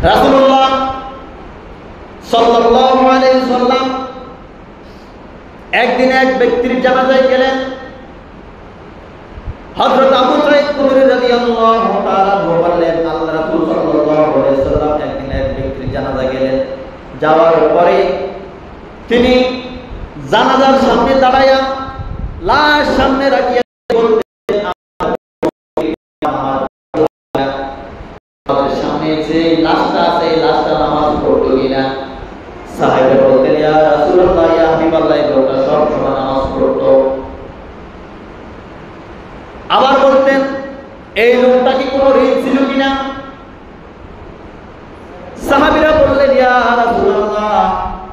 রাসূলুল্লাহ সাল্লাল্লাহু আলাইহি ওয়াসাল্লাম একদিন এক ব্যক্তির জানাজায় গেলেন। হযরত আবু সাঈদ খুদরী রাদিয়াল্লাহু তাআলা বললেন, আল্লাহর রাসূল সাল্লাল্লাহু আলাইহি ওয়াসাল্লাম একদিন এক ব্যক্তির জানাজায় গেলেন। যাওয়ার পরে তিনি জানাজার সামনে দাঁড়ায়া লাশ সামনে রাখিয়া বলতেন, আমাদের সামনে যে লাশটা আছে এই লাশটা নামাজ পড়তো কিনা? সাহাবীরা বলতেন, ইয়া রাসূলুল্লাহ, ইয়া হাবিবাল্লাহ, এই লোকটা সব সময় নামাজ পড়তো। আবার বলতেন, এই লোকটা কি কোনো ঋণ ছিল কিনা? সাহাবীরা বললেন, ইয়া রাসূলুল্লাহ,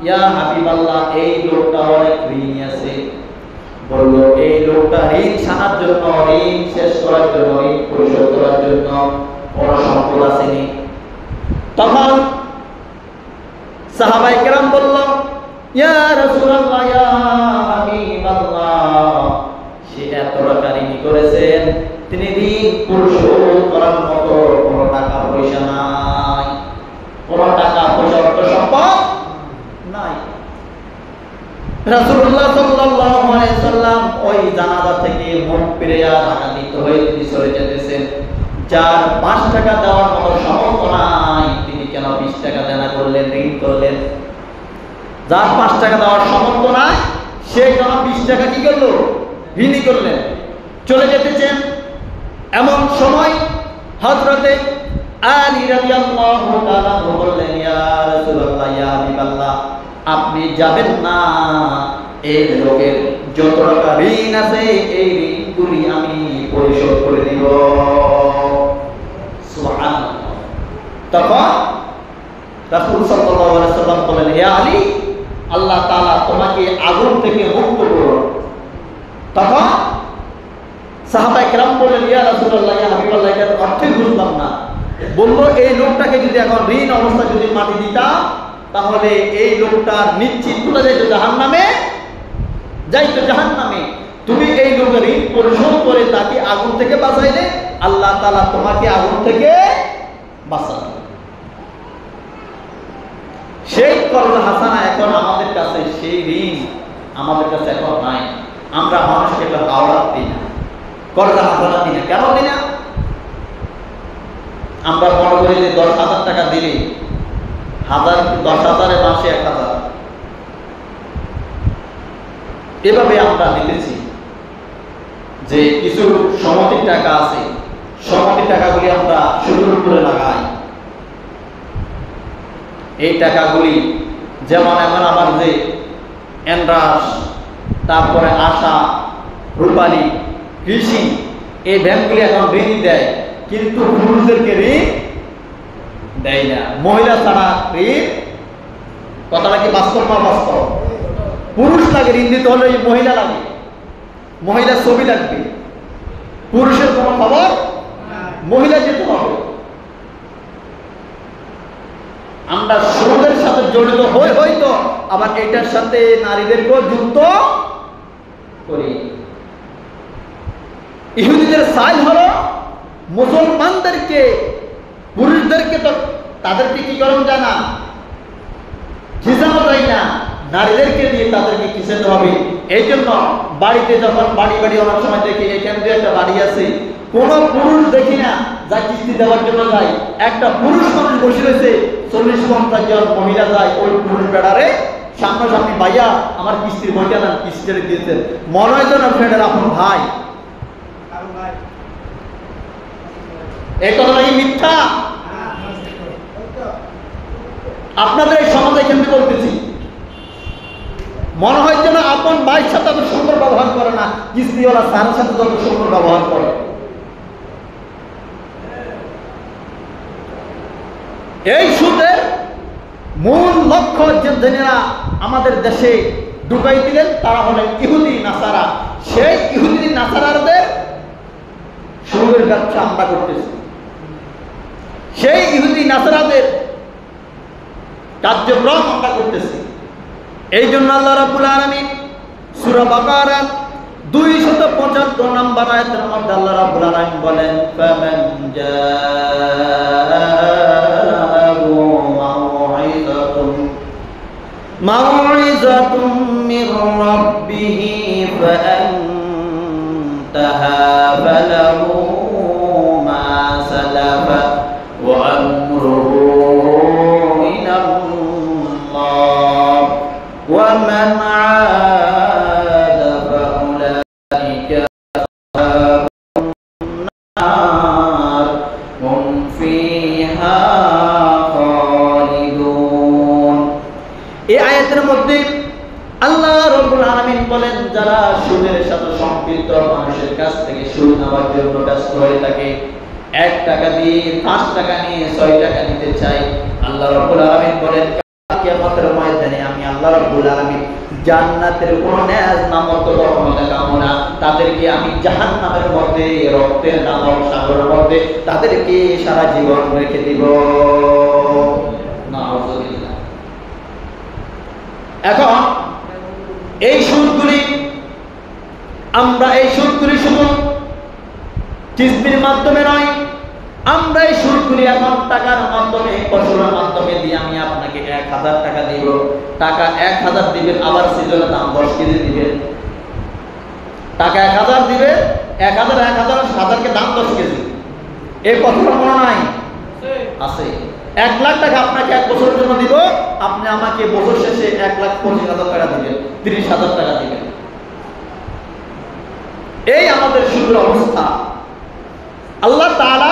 ইয়া হাবিবাল্লাহ, এই লোকটা অনেক ঋণী আছে। বলল, এই লোকটা ঋণ ছাড়ার জন্য, ঋণ শেষ করার জন্য, ঋণ পরিশোধ করার জন্য কোনো সম্পদ আসেনি। তখন সাহাবায়ে কেরাম বলল, ইয়া রাসূলুল্লাহ, ইয়া হাবিবাল্লাহ, সে এত টাকা ঋণ করেছেন, তিনি ঋণ পরিশোধ করার মতো কোনো টাকা পয়সা নাই, কোনো টাকা পয়সা অর্থ সম্পদ নাই। রাসূলুল্লাহ সাল্লাল্লাহু আলাইহি ওয়াসাল্লাম ওই জানাজা থেকে মুখ ফিরিয়ে রাগান্বিত হয়ে তিনি চলে যেতেছেন। যার 5 টাকা দেওয়ার মতো সামর্থ্য নাই, তিনি কেন 20 টাকা দেনা করলেন, ঋণ করলেন? যার 5 টাকা দেওয়ার সামর্থ্য নাই, সে কেন 20 টাকা কি করলো? ঋণী করলেন। চলে যেতেছেন। এমন সময় হযরতে আলী রাদিয়াল্লাহু তাআলা বললেন, ইয়া রাসূলুল্লাহ, ইয়া হাবিবাল্লাহ, আপনি যাবেন না, এই লোকের যত টাকা ঋণ আছে এই ঋণগুলি আমি পরিশোধ করে দিব। সুবহানাল্লাহ। তখন রাসূল সাল্লাল্লাহু আলাইহি ওয়াসাল্লাম বলেন, হে আলী, আল্লাহ তাআলা তোমাকে আগুন থেকে মুক্ত করুন। তখন সাহাবায়ে কেরাম বললেন, ইয়া রাসূলুল্লাহ, ইয়া হাবিবাল্লাহ, এর অর্থ বুঝলাম না। বলল, এই লোকটাকে যদি এখন ঋণ অবস্থায় যদি মাটি দিতাম, তাহলে এই লোকটা নিশ্চিত তুলে যাইতো জাহান্নামে, যাইতো জাহান্নামে। তুমি এই লোকের ঋণ পরিশোধ করে তাকে আগুন থেকে বাঁচাইলে, আল্লাহ তাআলা তোমাকে আগুন থেকে বাঁচাবে। সেই করজা হাসানা এখন আমাদের কাছে, সেই ঋণ আমাদের কাছে এখন নাই। আমরা মানুষকে এটা হাওড়াত দিই না, করজা হাসানা দিই না। কেন দিই না? আমরা মনে করি যে 10,000 টাকা দিলে 10,000 মাসে 1,000, এভাবে আমরা দিতেছি। যে কিছু সমিতির টাকা আছে, সমিতির টাকাগুলি আমরা সুদের উপরে লাগাই। এই টাকাগুলি যেমন এখন আমার যে এনরাস, তারপরে আশা, রূপালী, কৃষি, এই ব্যাংকগুলি এখন ঋণ দেয়, কিন্তু পুরুষদেরকে ঋণ দেয় না। মহিলা ছাড়া ঋণ, কথাটা কি বাস্তব না বাস্তব? পুরুষ লাগে ঋণ দিতে হলে মহিলা লাগে, মহিলার ছবি লাগবে, পুরুষের কোনো খবর, মহিলা যেতে হবে। আমরা সুদের সাথে জড়িত হয়তো আবার এটার সাথে নারীদেরকেও যুক্ত করি। ইহুদিদের সাইল হলো মুসলমানদেরকে, পুরুষদেরকে তো তাদেরকে কি করণ যায় না, খিজানো যায় না, নারীদেরকে দিয়ে তাদেরকে খিসাতে হবে। এই জন্য বাড়িতে যখন বাড়ি অনেক সময় দেখি এখানে যে একটা বাড়ি আছে, কোন পুরুষ দেখি না যা কিস্তি দেওয়ার জন্য যায়। একটা পুরুষ মানুষ বসে রয়েছে, 40-50 জন মহিলা যায় ওই পুরুষ বেড়ারে সামনাসামনি, ভাইয়া আমার কিস্তির বইটা না, কিস্তিটা দিয়েছেন। মনে হয় যেন ফ্রেন্ডের আপন ভাই। এই কথা নাকি মিথ্যা? আপনাদের এই সমাজে এখান থেকে বলতেছি, মনে হয় যেন আপন ভাইয়ের সাথে এত সুন্দর ব্যবহার করে না, কিস্তিওয়ালা স্যারের সাথে যত সুন্দর ব্যবহার করে। এই সুদের মূল লক্ষ্য যারা আমাদের দেশে ঢুকাই দিলেন তারা হলেন ইহুদি নাসারা। সেই ইহুদি নাসারাদের সুদের ব্যবসা আমরা করতেছি। সেই ইহুদি নাসারাদের কার্যক্রম আমরা করতেছি। এই জন্য আল্লাহ রাব্বুল আলামিন সূরা বাকারা 275 নম্বর আয়াতের মধ্যে আল্লাহ রাব্বুল আলামিন বলেন, ফামান জাআহু মধ্যে আল্লাহ রাব্বুল আলামিন বলেন, যারা সুদের সাথে সম্পৃক্ত মানুষের কাছ থেকে সুদ নেওয়ার জন্য ব্যস্ত হয়ে থাকে, 1 টাকা দিয়ে 5 টাকা নিয়ে 6 টাকা নিতে চাই, আল্লাহ রাব্বুল আলামিন বলেন কিয়ামতের ময়দানে আমি আল্লাহ রাব্বুল আলামিন জান্নাতের কোন নেজ নামক কখনো দেখাবো না, তাদেরকে আমি জাহান্নামের মধ্যে রক্তের নামক সাগরের মধ্যে তাদেরকে সারা জীবন রেখে দিব। নাউযুবিল্লাহ। এখন এই সুদগুলি শুধু কিস্তির মাধ্যমে নয়, আমরা এই সুদগুলি এখন টাকার মাধ্যমে, ফসলের মাধ্যমে দিয়ে আমি আপনাকে 1000 টাকা দিব, টাকা 1000 দিবেন, আবার সিজনের দাম 10 কেজি দিবেন, টাকা 1000 দিবে, 1000কে দাম 10 কেজি, এই কথাটা মনে নাই? আছে। 1 লাখ টাকা আপনাকে 1 বছরের জন্য দিব, আপনি আমাকে বছর শেষে 1,25,000 টাকা দিবেন, 30,000 টাকা দিবেন। এই আমাদের সুদের অবস্থা। আল্লাহ তাআলা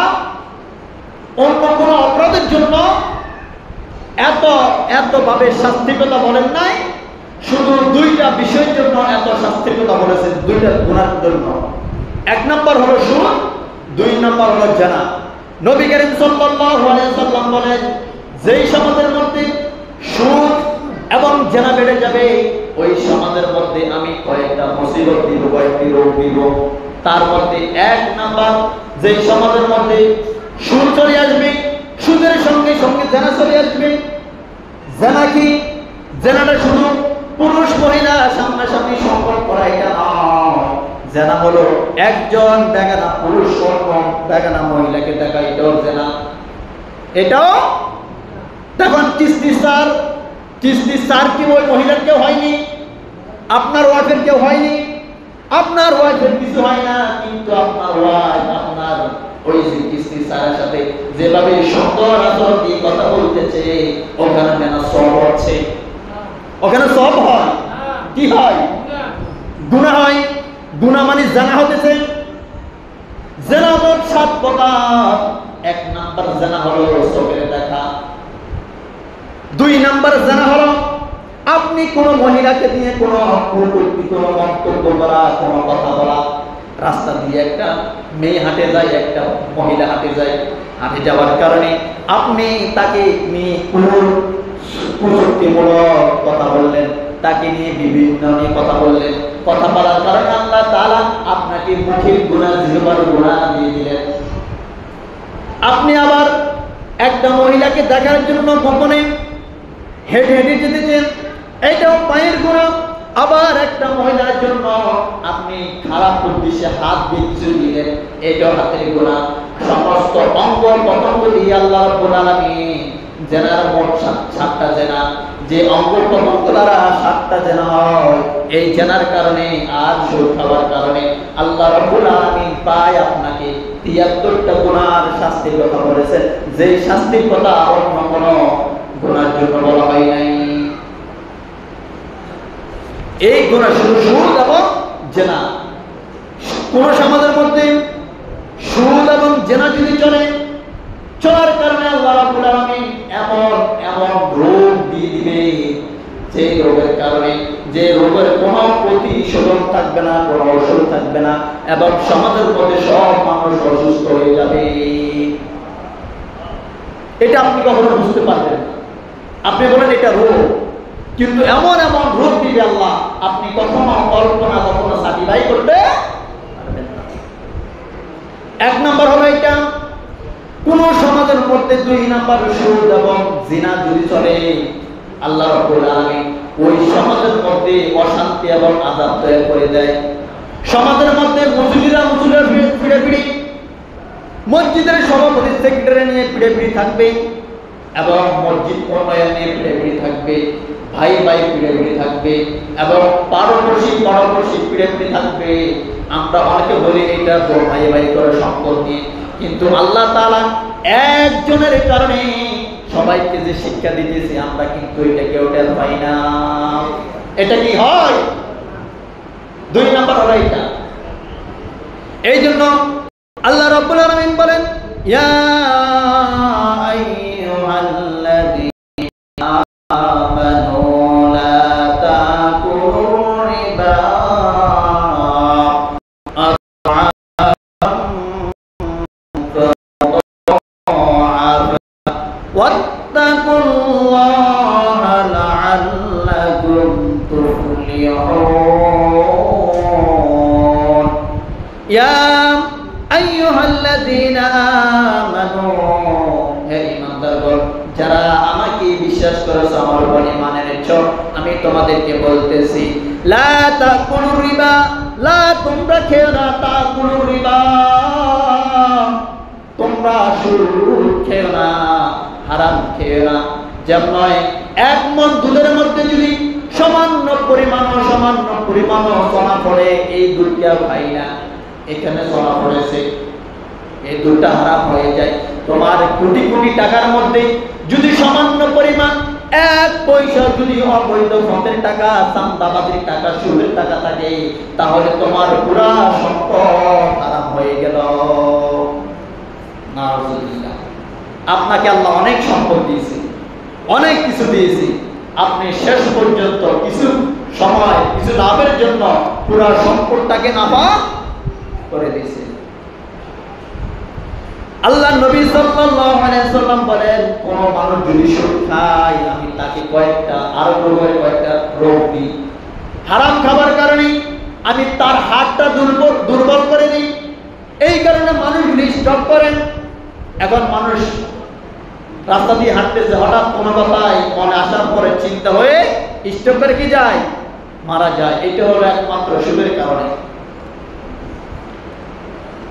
অন্য কোন অপরাধের জন্য এত ভাবে শাস্তির কথা বলেন নাই, শুধু 2টা বিষয়ের জন্য এত শাস্তির কথা বলেছেন, 2টা গুনার জন্য। 1 নম্বর হলো সুদ, 2 নম্বর হলো জিনা। নবী করিম সাল্লাল্লাহু আলাইহি ওয়াসাল্লাম বলেন, যেই সমাজের মধ্যে সুদ এবং জিনা বেড়ে যাবে, ওই সমাজের মধ্যে আমি কয়েকটা মুসিবত দিব, কয়েকটি রোগ দিব। তার মধ্যে 1 নাম্বার, যেই সমাজের মধ্যে সুদ চলে আসবে, সুদের সঙ্গে সঙ্গে জিনা চলে আসবে। জিনা কি? জিনাটা শুধু পুরুষ মহিলা সামনাসামনি সম্পর্ক করা এটা নয়। জিনা হলো একজন বেগানা পুরুষ বেগানা মহিলাকে দেখা, এটাও জিনা। এটাও দেখুন, কিস্তি স্যার কি ওই মহিলার কেউ হয়নি, আপনার ওয়াইফের কেউ হয়নি, আপনার ওয়াইফের কিছু হয় না, কিন্তু আপনার ওয়াইফ আপনার ওই যে কিস্তি স্যারের সাথে যেভাবে সুন্দর আচরণ দিয়ে কথা বলতেছে, ওখানে যেন সব হচ্ছে, ওখানে সব হয়। কি হয়? গুনাহ হয়। গুনাহ মানে জানা হতেছে। জিনা মোট 7 প্রকার। 1 নাম্বার জিনা হলো চোখের দেখা। 2 নাম্বার জিনা হলো আপনি কোন মহিলাকে নিয়ে কোন মন্তব্য করা, কোন কথা বলা। রাস্তা দিয়ে একটা মেয়ে হাঁটে যায়, একটা মহিলা হাঁটে যায়, হাঁটে যাওয়ার কারণে আপনি তাকে নিয়ে কুযুক্তিমূলক কথা বললেন, তাকে নিয়ে বিভিন্ন নিয়ে কথা বললেন। কথা বলার কারণে আল্লাহ তাআলা আপনাকে মুখের গুনাহ, জিহ্বার গুনাহ দিয়ে দিলেন। আপনি আবার একটা মহিলাকে দেখার জন্য গোপনে হেঁটে হেঁটে যেতেছেন, এটাও পায়ের গুনাহ। আবার একটা মহিলার জন্য আপনি খারাপ উদ্দেশ্যে হাত দিয়ে দিলেন, এটাও হাতের গুনাহ। সমস্ত অঙ্গ প্রত্যঙ্গ দিয়ে আল্লাহ রাব্বুল আলামিন জিনার মোট 7টা জিনা, যে অঙ্গ প্রত্যঙ্গ দ্বারা 7টা জিনা হয়, এই জিনার কারণে আর সুদ খাওয়ার কারণে আল্লাহ রাব্বুল আলামিন পায় আপনাকে 73টা গুনার শাস্তির কথা বলেছেন, যে শাস্তির কথা অন্য কোনো গুনার জন্য বলা হয় নাই। এই গুনাহ শুধু সুদ এবং জিনা। কোন সমাজের মধ্যে সুদ এবং জিনা যদি চলার কারণে আল্লাহ রাব্বুল আলামিন এমন রোগ দিয়ে দিবে, যে রোগের কারণে, যে রোগের কোনো প্রতিশোধন থাকবে না, কোনো ঔষধ থাকবে না, এবং সমাজের মধ্যে সব মানুষ অসুস্থ হয়ে যাবে। এটা আপনি কখনো বুঝতে পারবেন না। আপনি বলেন এটা রোগ, কিন্তু এমন রোগ দিবে আল্লাহ, আপনি কখনো কল্পনা, কখনো সার্টিফাই করতে পারবেন না। 1 নাম্বার হলো এটা। কোন সমাজের মধ্যে 2 নাম্বার সুদ এবং জিনা যদি চলে, আল্লাহ রাব্বুল আলামিন ওই সমাজের মধ্যে অশান্তি এবং আযাব তৈরি করে দেয়। সমাজের মধ্যে মুসলিমরা পিড়াপিড়ি, মসজিদের সভাপতি সেক্রেটারি নিয়ে পিড়াপিড়ি থাকবে, এবং মসজিদ উন্নয়ন নিয়ে পিড়াপিড়ি থাকবে, ভাই ভাই পিড়াপিড়ি থাকবে, এবং পাড়াপড়শি পিড়াপিড়ি থাকবে। আমরা অনেকে বলি এটা তো ভাই ভাই করে সম্পদ নিয়ে, কিন্তু আল্লাহ তাআলা একজনের কারণে সবাইকে যে শিক্ষা দিতেছি, আমরা কিন্তু এটা কেউ টের পাই না। এটা কি হয়? 2 নাম্বার হলো এটা। এই জন্য আল্লাহ রাব্বুল আলামিন বলেন, ইয়া আইয়ুহাল্লাযীনা আমানু লা ওয়াত্তাকুল্লাহা লাআল্লাকুম তুফলিহুন। ইয়া আইয়ুহাল্লাযীনা আমানু, হে ঈমানদারগণ, যারা আমাকে বিশ্বাস করেছো, আমার উপর ঈমান এনেছো, আমি তোমাদেরকে বলতেছি, লা তাকুলুর রিবা, লা তোমরা খেও না, তাকুলুর রিবা, তোমরা সুদ খেও না, হারাম খেও না। যেমন এক মণ দুধের মধ্যে যদি সামান্য পরিমাণ সোনা পড়ে, এই দুধটা খাই না, এখানে সোনা পড়েছে, এই দুধটা হারাম হয়ে যায়। তোমার কোটি কোটি টাকার মধ্যে যদি সামান্য পরিমাণ এক পয়সা যদি অবৈধ ফন্দের টাকা, চাঁদাবাজির টাকা, সুদের টাকা থাকে, তাহলে তোমার পুরা সম্পদ হারাম হয়ে গেল। নাউজুবিল্লাহ। আপনাকে আল্লাহ অনেক সম্পদ দিয়েছে, অনেক কিছু দিয়েছে, আপনি শেষ পর্যন্ত কিছু সময় কিছু লাভের জন্য পুরা সম্পদটাকে নাপাক করে দিয়েছে। আল্লাহ নবী সাল্লাল্লাহু আলাইহি ওয়াসাল্লাম বলেন, কোন মানুষ যদি সুদ খায়, আমি তাকে কয়েকটা রোগ দিই। হারাম খাবার কারণে আমি তার হাতটা দুর্বল করে দিই। এই কারণে মানুষগুলি স্টপ করেন। এখন মানুষ রাস্তা দিয়ে হাঁটতেছে, হঠাৎ কোনো কথায় মনে আসার পরে চিন্তা হয়ে স্টপ করে কি যায়, মারা যায়। এটা হলো একমাত্র সুদের কারণে।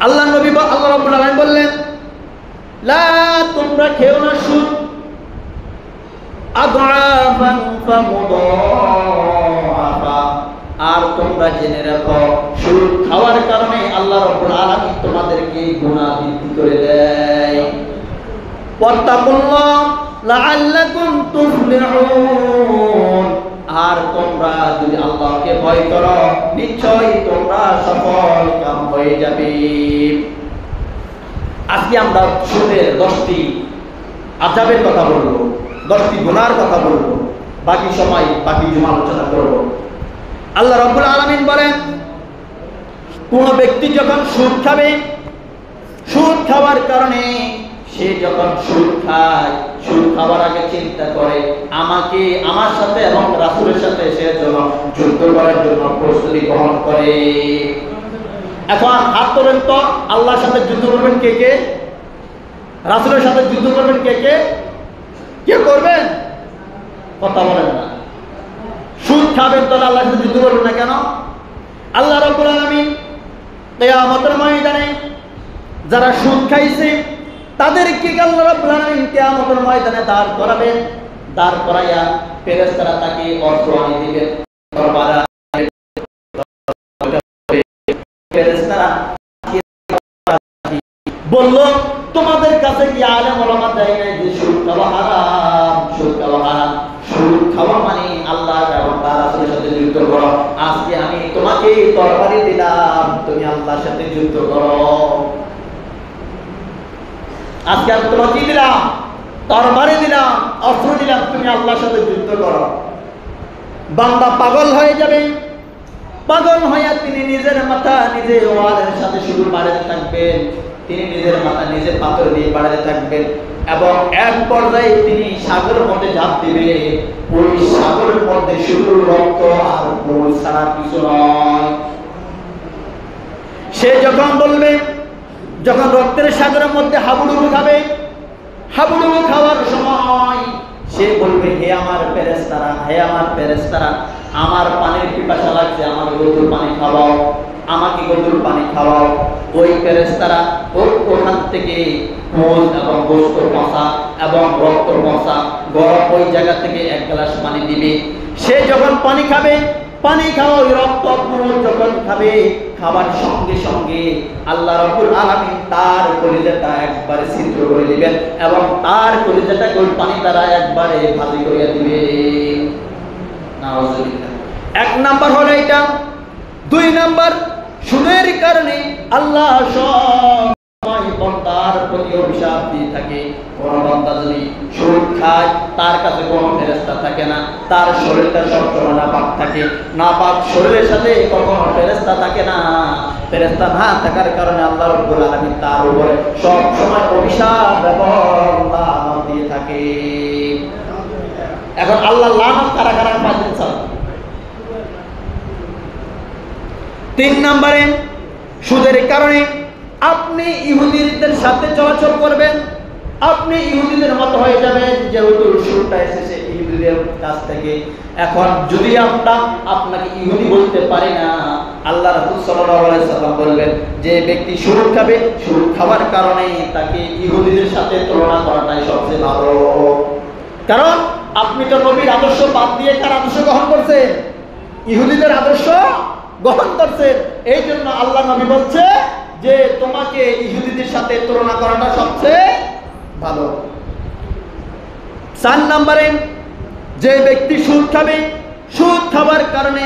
আল্লাহ নবী আল্লাহ রাব্বুল আলামিন বললেন, লা তোমরা খেও না সুদ, আদআফান ফামুদাআফা, আর তোমরা জেনে রাখো সুদ খাওয়ার কারণে আল্লাহ রাব্বুল আলামিন তোমাদেরকে গুনাহ বৃদ্ধি করে দেয়। ওয়াত্তাকুল্লাহ লাআল্লাকুম তুফলিহুন, আর তোমরা যদি আল্লাহকে ভয় করো, নিশ্চয়ই তোমরা সফল কাম হয়ে যাবে। আজকে আমরা সুদের 10টি আযাবের কথা বলবো, 10টি গুনার কথা বলবো, বাকি সময় বাকি জুমা আলোচনা করব। আল্লাহ রাব্বুল আলামিন বলেন, কোন ব্যক্তি যখন সুদ খাবে, সুদ খাওয়ার কারণে সে যখন সুদ খায়, সুদ খাওয়ার আগে চিন্তা করে আমাকে, আমার সাথে এবং রাসূলের সাথে সে যখন যুদ্ধ করার জন্য প্রস্তুতি গ্রহণ করে। এখন হাত তোলেন তো, আল্লাহর সাথে যুদ্ধ করবেন কে কে? রাসূলের সাথে যুদ্ধ করবেন কে কে? কে করবেন? কথা বলেন না। সুদ খাবেন তো আল্লাহর সাথে যুদ্ধ করবেন না কেন? আল্লাহ রাব্বুল আলামিন কিয়ামতের ময়দানে যারা সুদ খাইছে তাদেরকে আল্লাহ রাব্বুল আলামিন কিয়ামতের ময়দানে দাঁড় করাবেন। দাঁড় করাইয়া ফেরেশতারা তাকে অস্ত্র আনি দিবেন, তরবারি। ফেরেশতারা বলল, তোমাদের কাছে কি আলেম ওলামা দেয় নাই যে সুদ খাওয়া হারাম? সুদ খাওয়া হারাম, সুদ খাওয়া মানে আল্লাহ এবং তার রাসূলের সাথে যুদ্ধ করো। আজকে আমি তোমাকে তরবারি দিলাম, তুমি আল্লাহর সাথে যুদ্ধ করো। আজকে আমি তোমাকে দিলাম, তরবারি দিলাম, অস্ত্র দিলাম, তুমি আল্লাহর সাথে যুদ্ধ করো। বান্দা পাগল হয়ে যাবে। পাগল হয়ে তিনি নিজের মাথা নিজে ওয়ালের সাথে শুধু বাড়াতে থাকবেন, তিনি নিজের মাথা নিজে পাথর দিয়ে বাড়াতে থাকবেন, এবং এক পর্যায়ে তিনি সাগরের মধ্যে ঝাঁপ দিবে। ওই সাগরের মধ্যে শুধু রক্ত আর গোল ছাড়া কিছু নয়। সে যখন বলবে, যখন রক্তের সাগরের মধ্যে হাবুডুবু খাবে, হাবুডুবু খাওয়ার সময় সে বলবে, হে আমার ফেরেশতারা, হে আমার ফেরেশতারা, আমার পানির পিপাসা লাগছে, আমার গরুর পানি খাওয়াও, আমাকে গরুর পানি খাওয়াও। ওই ফেরেশতারা ওখান থেকে খুন এবং গোশত পচা এবং রক্ত পচা গরম ওই জায়গা থেকে এক গ্লাস পানি দিবে। সে যখন পানি খাবে, পানি খাওয়া ওই রক্ত যখন খাবে, খাবার সঙ্গে সঙ্গে আল্লাহ রাব্বুল আলামিন তার কলিজাটা একবারে ছিদ্র করে দিবেন এবং তার কলিজাটাকে ওই পানি দ্বারা একবারে ভাজি করে দিবেন। নাউজুবিল্লাহ। এক নাম্বার হলো এটা। 2 নাম্বার, সুদের কারণে আল্লাহ সময় বান্দার প্রতি অভিশাপ দিয়ে থাকে। কোন বান্দা যদি সুদ খায়, তার কাছে কোনো ফেরেশতা থাকে না, তার শরীরটা সবসময় নাপাক থাকে। নাপাক শরীরের সাথে কখনো ফেরেশতা থাকে না। ফেরেশতা না থাকার কারণে আল্লাহ রাব্বুল আলামিন তার উপরে সব সময় অভিশাপ এবং লানত দিয়ে থাকে। এখন আল্লাহ লানত কারা কারা পাচ্ছেন স্যার? 3 নম্বরে সুদের কারণে আপনি ইহুদিদের সাথে চলাচল করবেন, আপনি ইহুদিদের মতো হয়ে যাবেন, যেহেতু সুরটা এসেছে ইহুদিদের কাছ থেকে। এখন যদি আপনাকে ইহুদি বলতে পারি না, আল্লাহ রাসূল সাল্লাল্লাহু আলাইহি সাল্লাম বলবেন যে ব্যক্তি সুদ খাবে, সুদ খাওয়ার কারণে তাকে ইহুদিদের সাথে তুলনা করাটাই সবচেয়ে ভালো। কারণ আপনি তো নবীর আদর্শ বাদ দিয়ে কার আদর্শ গ্রহণ করছেন? ইহুদিদের আদর্শ গ্রহণ করছেন। এই জন্য আল্লাহ নবী বলছে যে তোমাকে ইহুদিদের সাথে তুলনা করাটা সবচেয়ে ভালো। 4 নম্বরে যে ব্যক্তি সুদ খাবে, সুদ খাবার কারণে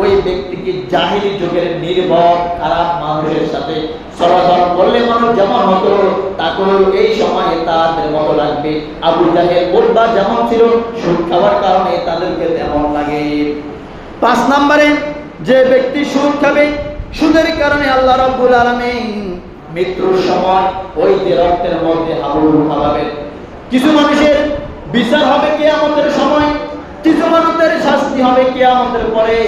ওই ব্যক্তিকে জাহিলি যুগের নির্ভর খারাপ মানুষের সাথে চলাচল করলে মানুষ যেমন হতো তাকেও এই সময়ে তাদের মতো লাগবে। আবু জাহেল উতবা যেমন ছিল, সুদ খাবার কারণে তাদেরকে তেমন লাগে। 5 নম্বরে যে ব্যক্তি সুদ খাবে, সুদের কারণে আল্লাহ রাব্বুল আলামিন মৃত্যুর সময় ওই যে রক্তের মধ্যে হাবুডুবু খাওয়াবেন। কিছু মানুষের বিচার হবে কিয়ামতের সময়, কিছু মানুষের শাস্তি হবে কিয়ামতের পরে।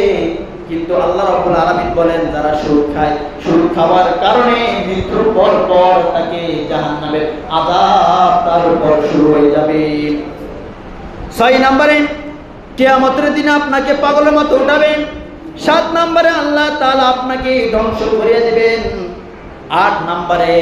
কিন্তু আল্লাহ রাব্বুল আলামিন বলেন যারা সুদ খায়, সুদ খাওয়ার কারণে মৃত্যুর পর পর তাকে জাহান্নামের আযাব তার উপর শুরু হয়ে যাবে। 6 নম্বরে কিয়ামতের দিন আপনাকে পাগলের মতো উঠাবেন। 7 নম্বরে আল্লাহ তাআলা আপনাকে ধ্বংস করিয়ে দিবেন। 8 নম্বরে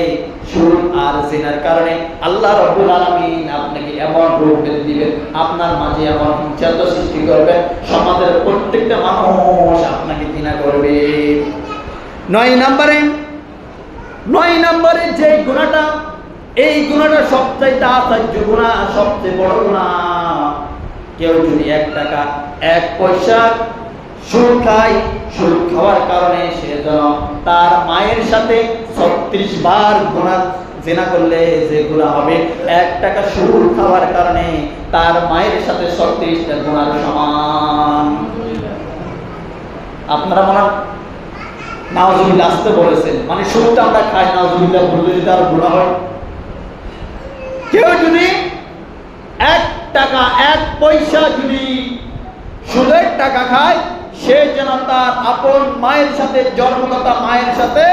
সুদ আর জিনার কারণে আল্লাহ রাব্বুল আলামিন আপনাকে এমন রূপ বেঁধে দিবেন, আপনার মাঝে এমন হিংসাত্ব সৃষ্টি করবেন, সমাজের প্রত্যেকটা মানুষ আপনাকে ঘৃণা করবে। 9 নম্বরে যে গুনাহটা, এই গুনাহটা সবচেয়ে আশ্চর্য গুনাহ, সবচেয়ে বড় গুনাহ। কেউ যদি 1 টাকা 1 পয়সা সুদ খায়, সুদ খাওয়ার কারণে সে যেন তার মায়ের সাথে 36 বার গুনাহ জিনা করলে যে গুনাহ হবে, 1 টাকা সুদ খাওয়ার কারণে তার মায়ের সাথে 36টা গুনার সমান। আপনারা মনে নাউজুবিল্লাহ আসতে বলেছেন, মানে সুদটা আমরা খাই, নাউজুবিল্লাহ বললে যদি আর গুনাহ হয়। কেউ যদি 1 টাকা 1 পয়সা যদি সুদের টাকা খায়, সে যেন তার আপন মায়ের সাথে, জন্মদাতা মায়ের সাথে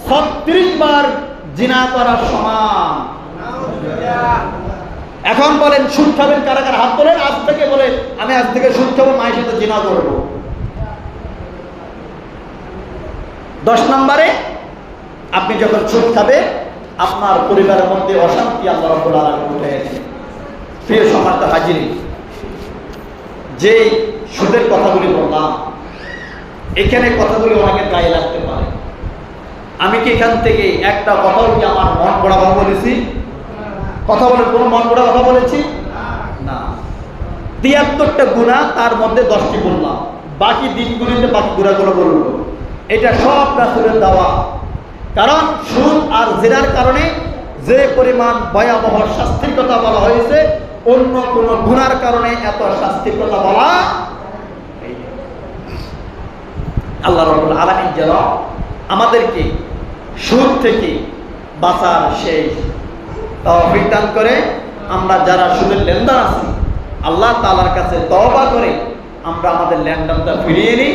36 বার জিনা করার সমান। এখন বলেন সুদ খাবেন কারা কারা? হাত তোলেন আজ থেকে, বলে আমি আজ থেকে সুদ খাবো, মায়ের সাথে জিনা করবো। 10 নম্বরে আপনি যখন সুদ খাবেন, আপনার পরিবারের মধ্যে অশান্তি আল্লাহ রাব্বুল আলামিন উঠে এসেছে। প্রিয় সম্মানিত হাজিরিন, যে সুদের কথাগুলি বললাম, এখানে কথাগুলি অনেকের গায়ে লাগতে পারে। আমি কি এখান থেকে একটা কথাও কি আমার মন গড়া কথা বলেছি? কথা বলে কোনো মন গড়া কথা বলেছি না। 73টা গুনাহ, তার মধ্যে 10টি বললাম, বাকি দিনগুলিতে বাকি গুনাহগুলো বলবো। এটা সব রাসূলের দেওয়া। কারণ সুদ আর জিনার কারণে যে পরিমাণ ভয়াবহ শাস্তির কথা বলা হয়েছে, অন্য কোন গুনার কারণে এত শাস্তির কথা বলা। আল্লাহ রাব্বুল আলামিন যেন আমাদেরকে সুদ থেকে বাঁচার সেই তৌফিক দান করে। আমরা যারা সুদের লেনদেন আছি, আল্লাহ তাআলার কাছে তওবা করে আমরা আমাদের লেনদেনটা ফিরিয়ে নিই।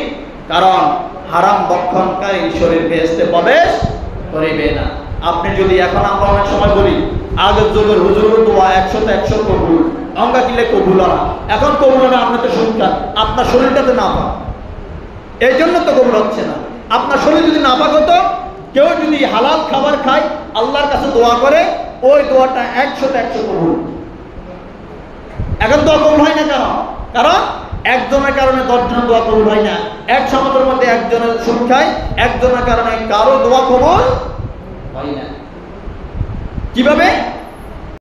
কারণ হারাম ভক্ষণকারী শরীর বেহেশতে প্রবেশ করিবে না। আপনি যদি এখন, আমরা অনেক সময় বলি আগের যুগের হুজুরের দোয়া 100তে 100 কবুল, অঙ্গা কিলে কবুল না। এখন কবুল না, আপনি তো সুদ খান, আপনার শরীরটাতে না পান, এই জন্য তো কবুল হচ্ছে না। আপনার শরীর যদি না পাক হতো, কেউ যদি হালাল খাবার খায়, আল্লাহর কাছে দোয়া করে, ওই দোয়াটা 100তে 100 কবুল। এখন দোয়া কবুল হয় না কেন? কারণ একজনের কারণে 10 জনের দোয়া কবুল হয় না। এক সমাজের মধ্যে একজনের সুদ খায়, একজনের কারণে কারো দোয়া কবুল হয় না। কিভাবে?